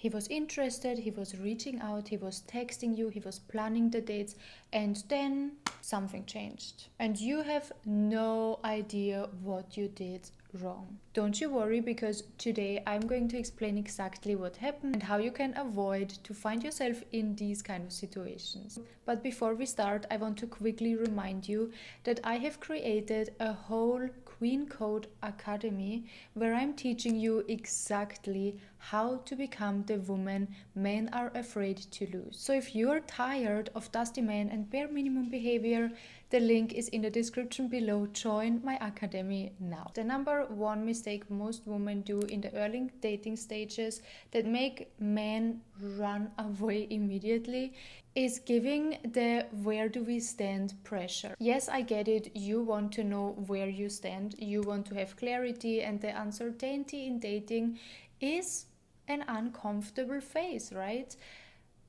He was interested, he was reaching out, he was texting you, he was planning the dates, and then something changed. And you have no idea what you did wrong. Don't you worry, because today I'm going to explain exactly what happened and how you can avoid to find yourself in these kind of situations. But before we start, I want to quickly remind you that I have created a whole Queen Code Academy where I'm teaching you exactly how to become the woman men are afraid to lose. So if you're tired of dusty men and bare minimum behavior, the link is in the description below. Join my academy now. The number one mistake most women do in the early dating stages that make men run away immediately is giving the where do we stand pressure. Yes, I get it. You want to know where you stand. You want to have clarity, and the uncertainty in dating is an uncomfortable phase, right?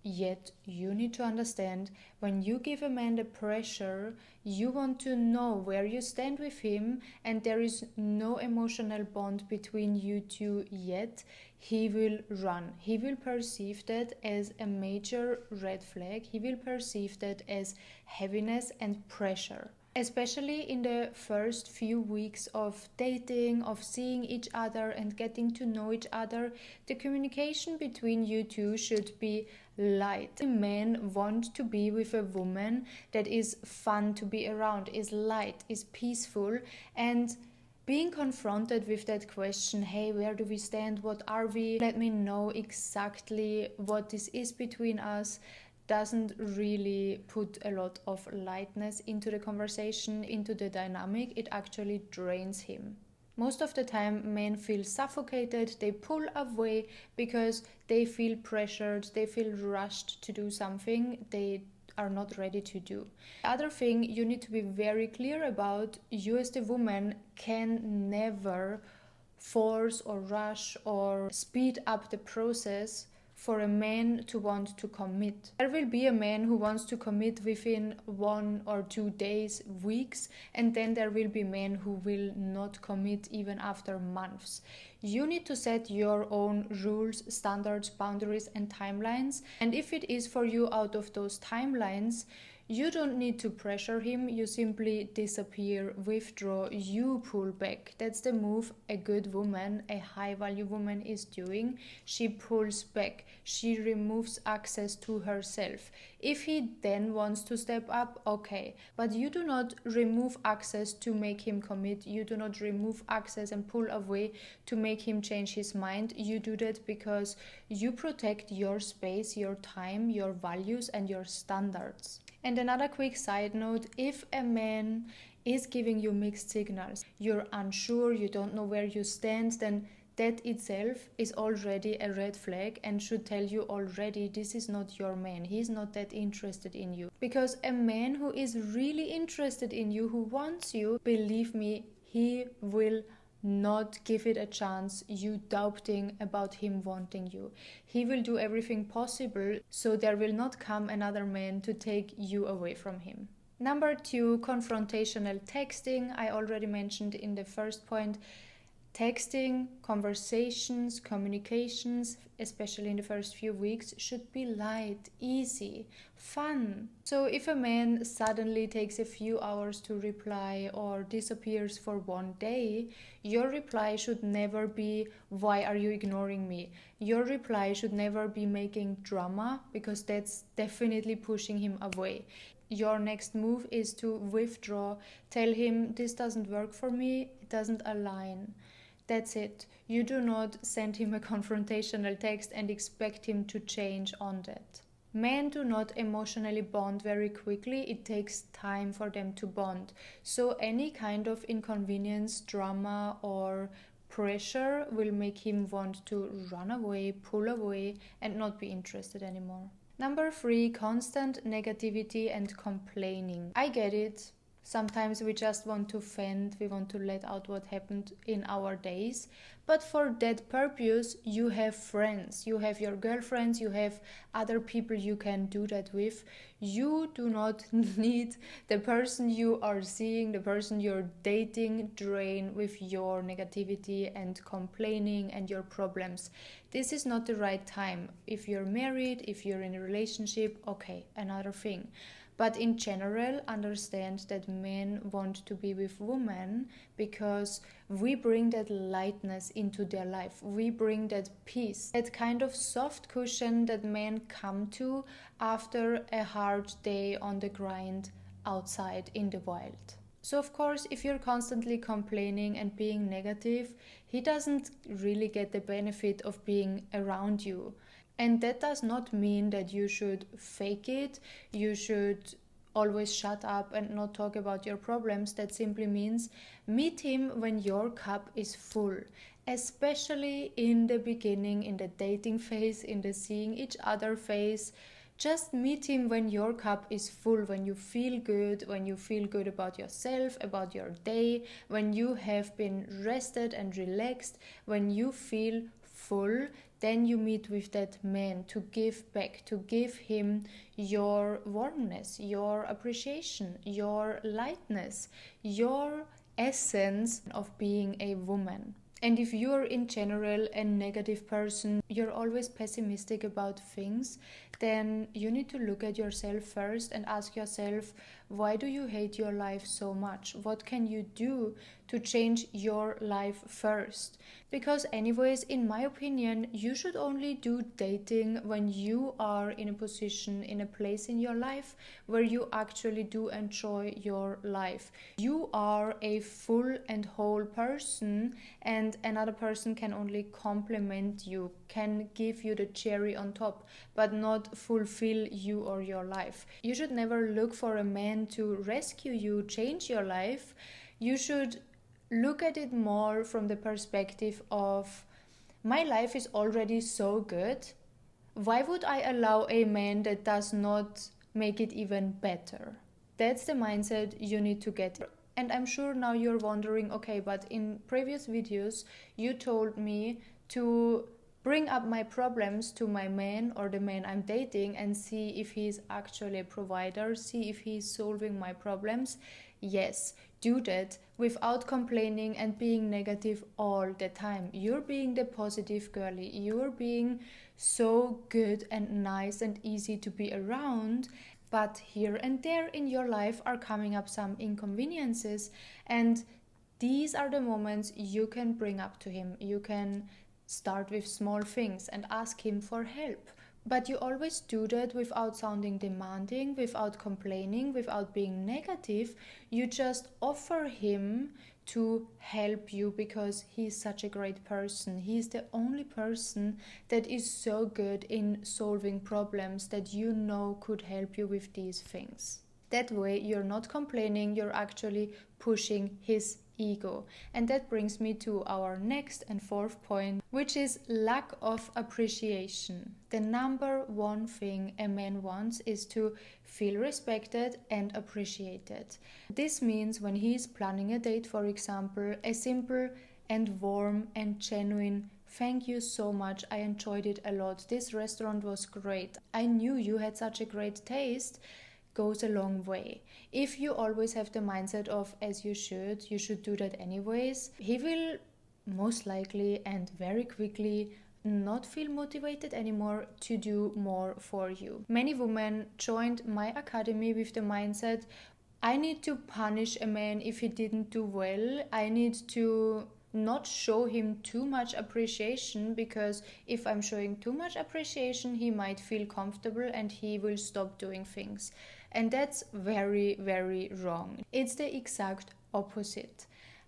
Yet you need to understand, when you give a man the pressure, you want to know where you stand with him, and there is no emotional bond between you two yet. He will run. He will perceive that as a major red flag. He will perceive that as heaviness and pressure. Especially in the first few weeks of dating, of seeing each other and getting to know each other, the communication between you two should be light. Men want to be with a woman that is fun to be around, is light, is peaceful, and being confronted with that question, hey, where do we stand? What are we? Let me know exactly what this is between us, doesn't really put a lot of lightness into the conversation, into the dynamic. It actually drains him. Most of the time, men feel suffocated, they pull away because they feel pressured, they feel rushed to do something they are not ready to do. The other thing you need to be very clear about, you as the woman can never force or rush or speed up the process for a man to want to commit. There will be a man who wants to commit within 1 or 2 days, weeks, and then there will be men who will not commit even after months. You need to set your own rules, standards, boundaries, and timelines. And if it is for you out of those timelines, you don't need to pressure him, you simply disappear, withdraw, you pull back. That's the move a good woman, a high value woman is doing. She pulls back, she removes access to herself. If he then wants to step up, okay, but you do not remove access to make him commit. You do not remove access and pull away to make him change his mind. You do that because you protect your space, your time, your values, and your standards. And another quick side note, if a man is giving you mixed signals, you're unsure, you don't know where you stand, then that itself is already a red flag and should tell you already this is not your man. He's not that interested in you. Because a man who is really interested in you, who wants you, believe me, he will not give it a chance, you doubting about him wanting you. He will do everything possible so there will not come another man to take you away from him. Number 2, confrontational texting. I already mentioned in the first point. Texting, conversations, communications, especially in the first few weeks, should be light, easy, fun. So if a man suddenly takes a few hours to reply or disappears for 1 day, your reply should never be, why are you ignoring me? Your reply should never be making drama, because that's definitely pushing him away. Your next move is to withdraw, tell him this doesn't work for me, it doesn't align. That's it. You do not send him a confrontational text and expect him to change on that. Men do not emotionally bond very quickly. It takes time for them to bond. So any kind of inconvenience, drama, or pressure will make him want to run away, pull away, and not be interested anymore. Number 3, constant negativity and complaining. I get it. Sometimes we just want to vent, we want to let out what happened in our days. But for that purpose, you have friends, you have your girlfriends, you have other people you can do that with. You do not need the person you are seeing, the person you're dating, drain with your negativity and complaining and your problems. This is not the right time. If you're married, if you're in a relationship, okay, another thing. But in general, understand that men want to be with women because we bring that lightness into their life. We bring that peace, that kind of soft cushion that men come to after a hard day on the grind outside in the wild. So, of course, if you're constantly complaining and being negative, he doesn't really get the benefit of being around you. And that does not mean that you should fake it, you should always shut up and not talk about your problems. That simply means meet him when your cup is full, especially in the beginning, in the dating phase, in the seeing each other phase. Just meet him when your cup is full, when you feel good about yourself, about your day, when you have been rested and relaxed, when you feel full. Then you meet with that man to give back, to give him your warmness, your appreciation, your lightness, your essence of being a woman. And if you're in general a negative person, you're always pessimistic about things, then you need to look at yourself first and ask yourself, why do you hate your life so much? What can you do to change your life first? Because anyways, in my opinion, you should only do dating when you are in a position, in a place in your life where you actually do enjoy your life. You are a full and whole person, and another person can only complement you, can give you the cherry on top, but not fulfill you or your life. You should never look for a man to rescue you, change your life. You should look at it more from the perspective of, my life is already so good. Why would I allow a man that does not make it even better? That's the mindset you need to get. And I'm sure now you're wondering, okay, but in previous videos you told me to bring up my problems to my man or the man I'm dating and see if he's actually a provider, see if he's solving my problems. Yes, do that without complaining and being negative all the time. You're being the positive girly. You're being so good and nice and easy to be around. But here and there in your life are coming up some inconveniences, and these are the moments you can bring up to him. You can start with small things and ask him for help. But you always do that without sounding demanding, without complaining, without being negative. You just offer him to help you because he's such a great person. He's the only person that is so good in solving problems that you know could help you with these things. That way you're not complaining, you're actually pushing his ego. And that brings me to our next and fourth point, which is lack of appreciation. The number one thing a man wants is to feel respected and appreciated. This means when he's planning a date, for example, a simple and warm and genuine "Thank you so much, I enjoyed it a lot. This restaurant was great. I knew you had such a great taste," goes a long way. If you always have the mindset of "as you should do that anyways," he will most likely and very quickly not feel motivated anymore to do more for you. Many women joined my academy with the mindset, I need to punish a man if he didn't do well. I need to not show him too much appreciation, because if I'm showing too much appreciation, he might feel comfortable and he will stop doing things. And that's very, very wrong. It's the exact opposite.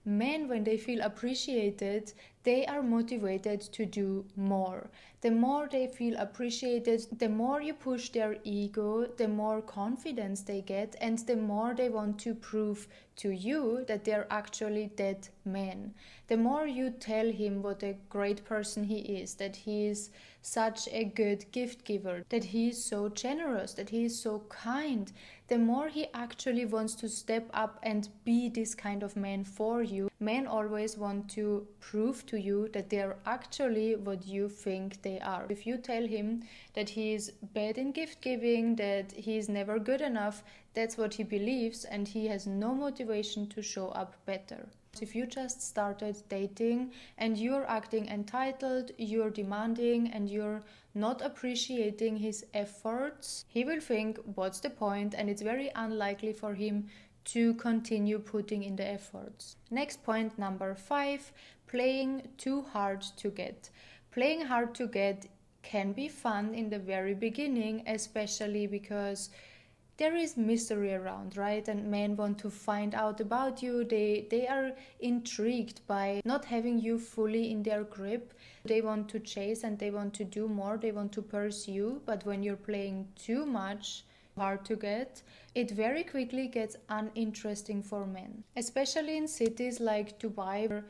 Men, when they feel appreciated, they are motivated to do more. The more they feel appreciated, the more you push their ego, the more confidence they get, and the more they want to prove to you that they're actually dead men. The more you tell him what a great person he is, that he is such a good gift giver, that he is so generous, that he is so kind, the more he actually wants to step up and be this kind of man for you. Men always want to prove to you that they're actually what you think they are. If you tell him that he is bad in gift giving, that he is never good enough, that's what he believes, and he has no motivation to show up better. If you just started dating and you're acting entitled, you're demanding, and you're not appreciating his efforts, he will think, what's the point? And it's very unlikely for him to continue putting in the efforts. Next point, number 5, playing too hard to get. Playing hard to get can be fun in the very beginning, especially because there is mystery around, right? And men want to find out about you. They are intrigued by not having you fully in their grip. They want to chase and they want to do more. They want to pursue. But when you're playing too much, hard to get, it very quickly gets uninteresting for men. Especially in cities like Dubai, where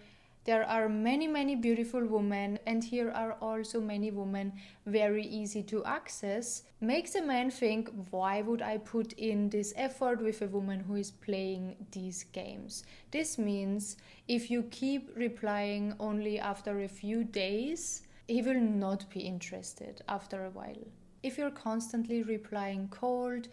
there are many beautiful women, and here are also many women very easy to access. Makes a man think, why would I put in this effort with a woman who is playing these games? This means if you keep replying only after a few days, he will not be interested after a while. If you're constantly replying cold,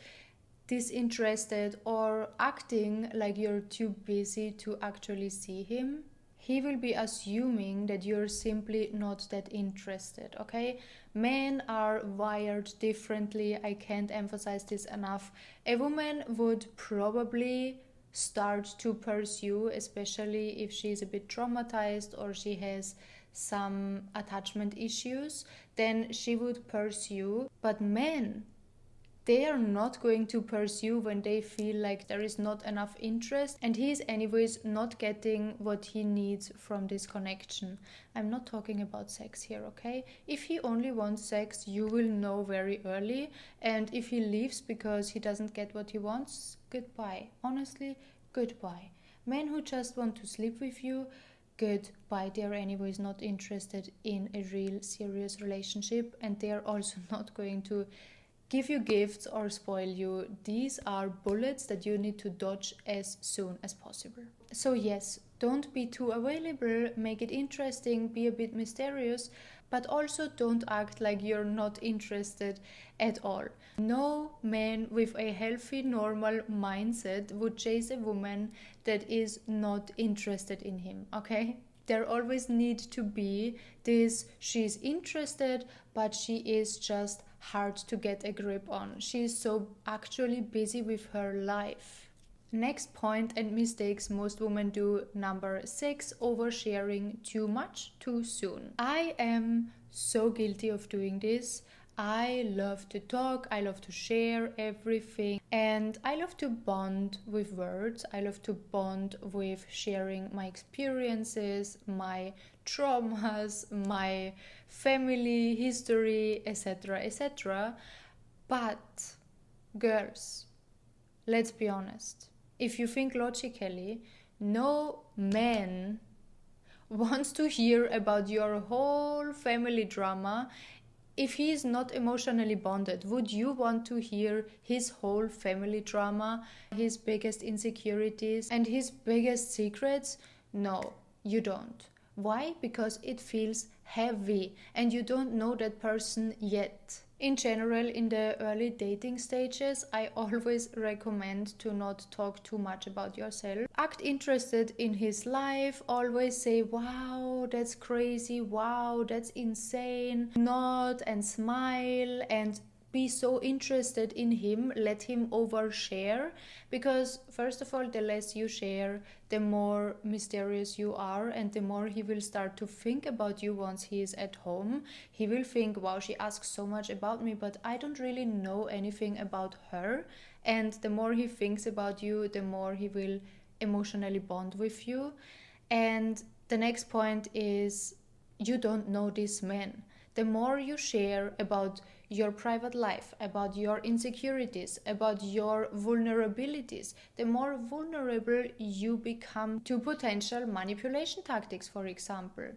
disinterested, or acting like you're too busy to actually see him, he will be assuming that you're simply not that interested, okay? Men are wired differently. I can't emphasize this enough. A woman would probably start to pursue, especially if she's a bit traumatized or she has some attachment issues, then she would pursue. But men, they are not going to pursue when they feel like there is not enough interest, and he is anyways not getting what he needs from this connection. I'm not talking about sex here, okay? If he only wants sex, you will know very early, and if he leaves because he doesn't get what he wants, goodbye. Honestly, goodbye. Men who just want to sleep with you, goodbye. They're anyways not interested in a real serious relationship, and they're also not going to give you gifts or spoil you. These are bullets that you need to dodge as soon as possible. So yes, don't be too available, make it interesting, be a bit mysterious, but also don't act like you're not interested at all. No man with a healthy, normal mindset would chase a woman that is not interested in him, okay? There always need to be this, she's interested, but she is just hard to get a grip on. She is so actually busy with her life. Next point and mistakes most women do, number 6, oversharing too much too soon. I am so guilty of doing this. I love to talk, I love to share everything, and I love to bond with words. I love to bond with sharing my experiences, my traumas, my family history, etc., etc. But girls, let's be honest. If you think logically, no man wants to hear about your whole family drama. If he is not emotionally bonded, would you want to hear his whole family drama, his biggest insecurities, and his biggest secrets? No, you don't. Why? Because it feels heavy and you don't know that person yet. In general, in the early dating stages, I always recommend to not talk too much about yourself. Act interested in his life, always say, wow, that's crazy, wow, that's insane, nod and smile and be so interested in him. Let him overshare, because first of all, the less you share, the more mysterious you are, and the more he will start to think about you once he is at home. He will think, wow, she asks so much about me, but I don't really know anything about her. And the more he thinks about you, the more he will emotionally bond with you. And the next point is, you don't know this man. The more you share about your private life, about your insecurities, about your vulnerabilities, the more vulnerable you become to potential manipulation tactics, for example.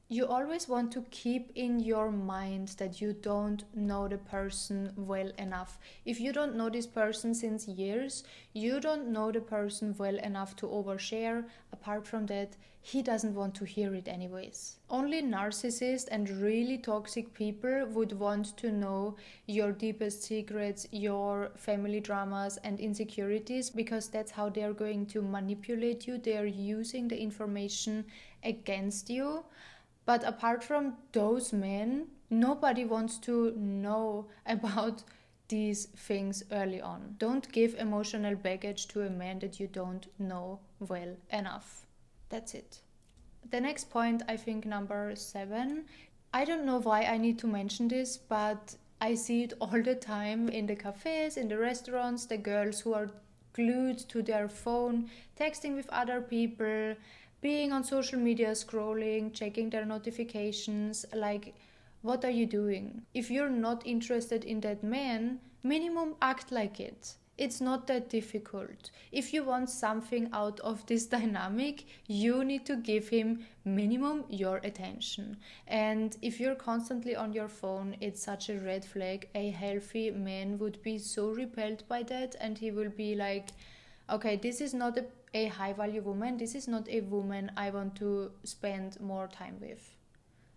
You always want to keep in your mind that you don't know the person well enough. If you don't know this person since years, you don't know the person well enough to overshare. Apart from that, he doesn't want to hear it anyways. Only narcissists and really toxic people would want to know your deepest secrets, your family dramas and insecurities, because that's how they're going to manipulate you. They're using the information against you. But apart from those men, nobody wants to know about these things early on. Don't give emotional baggage to a man that you don't know well enough. That's it. The next point, I think number 7. I don't know why I need to mention this, but I see it all the time in the cafes, in the restaurants, the girls who are glued to their phone, texting with other people, being on social media, scrolling, checking their notifications. Like, what are you doing? If you're not interested in that man, minimum act like it. It's not that difficult. If you want something out of this dynamic, you need to give him minimum your attention. And if you're constantly on your phone, it's such a red flag. A healthy man would be so repelled by that, and he will be like, okay, this is not a high value woman. This is not a woman I want to spend more time with.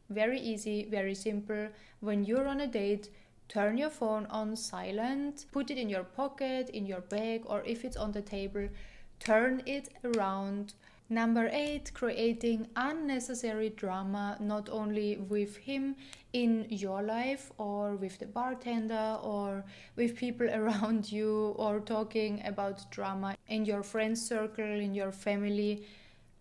Very easy, very simple. When you're on a date, turn your phone on silent, put it in your pocket, in your bag, or if it's on the table, turn it around. Number 8, creating unnecessary drama, not only with him in your life or with the bartender or with people around you, or talking about drama in your friends circle, in your family.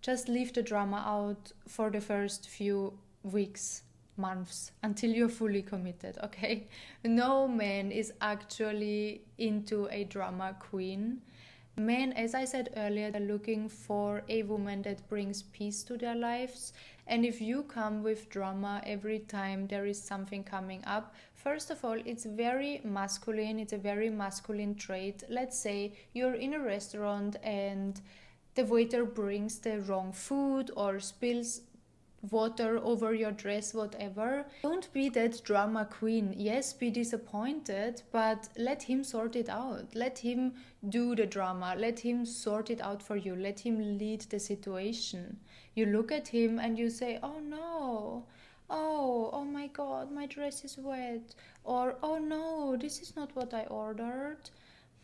Just leave the drama out for the first few weeks, months, until you're fully committed, okay? No man is actually into a drama queen. Men, as I said earlier, are looking for a woman that brings peace to their lives. And if you come with drama every time there is something coming up, first of all, it's very masculine. It's a very masculine trait. Let's say you're in a restaurant and the waiter brings the wrong food or spills water over your dress, whatever. Don't be that drama queen. Yes, be disappointed, but let him sort it out. Let him do the drama. Let him sort it out for you. Let him lead the situation. You look at him and you say, oh no, oh my god, my dress is wet. Or, oh no, this is not what I ordered.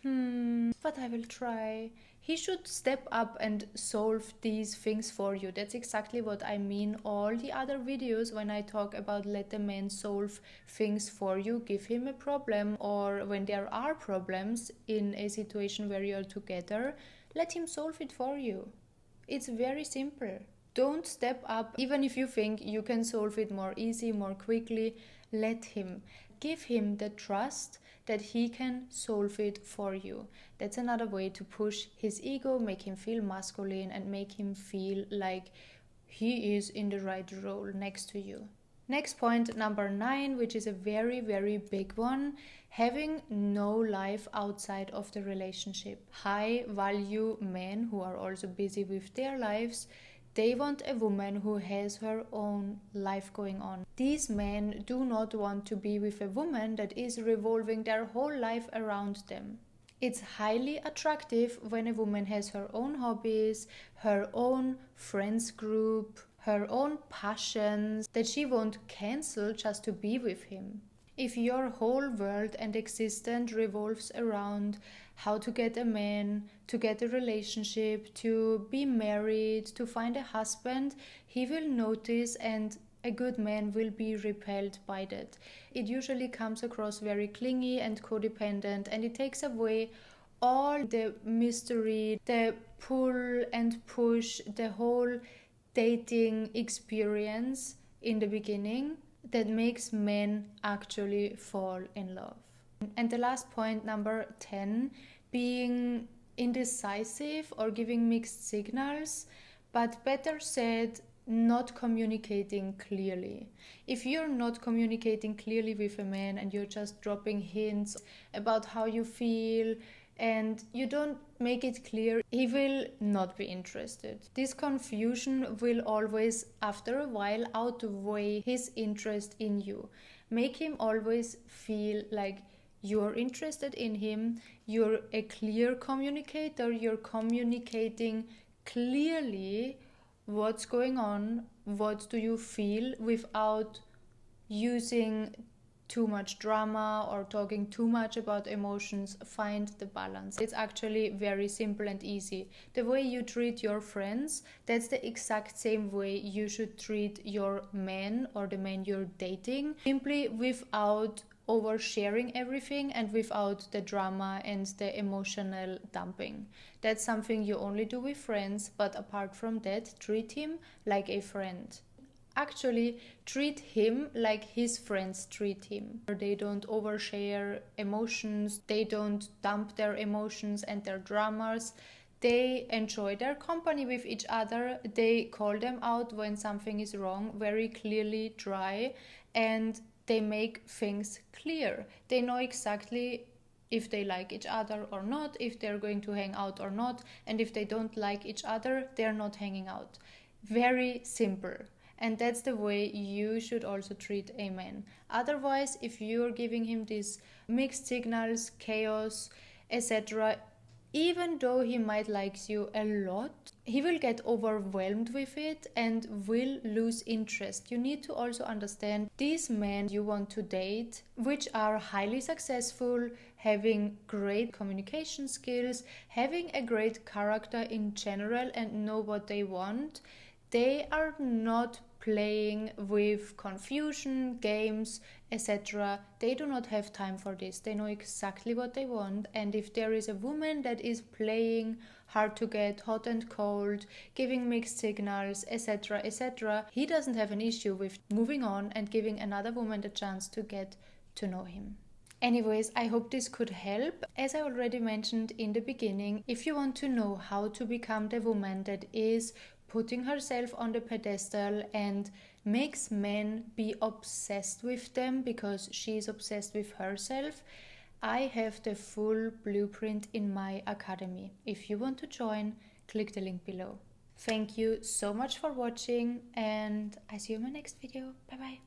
But I will try. He should step up and solve these things for you. That's exactly what I mean. All the other videos when I talk about let the man solve things for you, give him a problem, or when there are problems in a situation where you're together, let him solve it for you. It's very simple. Don't step up, even if you think you can solve it more easy, more quickly. Let him. Give him the trust that he can solve it for you. That's another way to push his ego, make him feel masculine, and make him feel like he is in the right role next to you. Next point, number 9, which is a very, very big one, having no life outside of the relationship. High value men who are also busy with their lives, they want a woman who has her own life going on. These men do not want to be with a woman that is revolving their whole life around them. It's highly attractive when a woman has her own hobbies, her own friends group, her own passions that she won't cancel just to be with him. If your whole world and existence revolves around how to get a man, to get a relationship, to be married, to find a husband, he will notice, and a good man will be repelled by that. It usually comes across very clingy and codependent, and it takes away all the mystery, the pull and push, the whole dating experience in the beginning that makes men actually fall in love. And the last point, number 10, being indecisive or giving mixed signals, but better said, not communicating clearly. If you're not communicating clearly with a man and you're just dropping hints about how you feel and you don't make it clear, he will not be interested. This confusion will always, after a while, outweigh his interest in you. Make him always feel like you're interested in him, you're a clear communicator, you're communicating clearly what's going on, what do you feel, without using too much drama or talking too much about emotions. Find the balance. It's actually very simple and easy. The way you treat your friends, that's the exact same way you should treat your man or the man you're dating, simply without oversharing everything and without the drama and the emotional dumping. That's something you only do with friends, but apart from that, treat him like a friend. Actually, treat him like his friends treat him. They don't overshare emotions, they don't dump their emotions and their dramas. They enjoy their company with each other. They call them out when something is wrong, very clearly, dry, and they make things clear. They know exactly if they like each other or not, if they're going to hang out or not, and if they don't like each other, they're not hanging out. Very simple. And that's the way you should also treat a man. Otherwise, if you're giving him these mixed signals, chaos, etc., even though he might like you a lot, he will get overwhelmed with it and will lose interest. You need to also understand these men you want to date, which are highly successful, having great communication skills, having a great character in general, and know what they want. They are not playing with confusion, games, etc. They do not have time for this. They know exactly what they want. And if there is a woman that is playing hard to get, hot and cold, giving mixed signals, etc., etc., he doesn't have an issue with moving on and giving another woman the chance to get to know him. Anyways, I hope this could help. As I already mentioned in the beginning, if you want to know how to become the woman that is putting herself on the pedestal and makes men be obsessed with them because she is obsessed with herself, I have the full blueprint in my academy. If you want to join, click the link below. Thank you so much for watching, and I see you in my next video. Bye bye.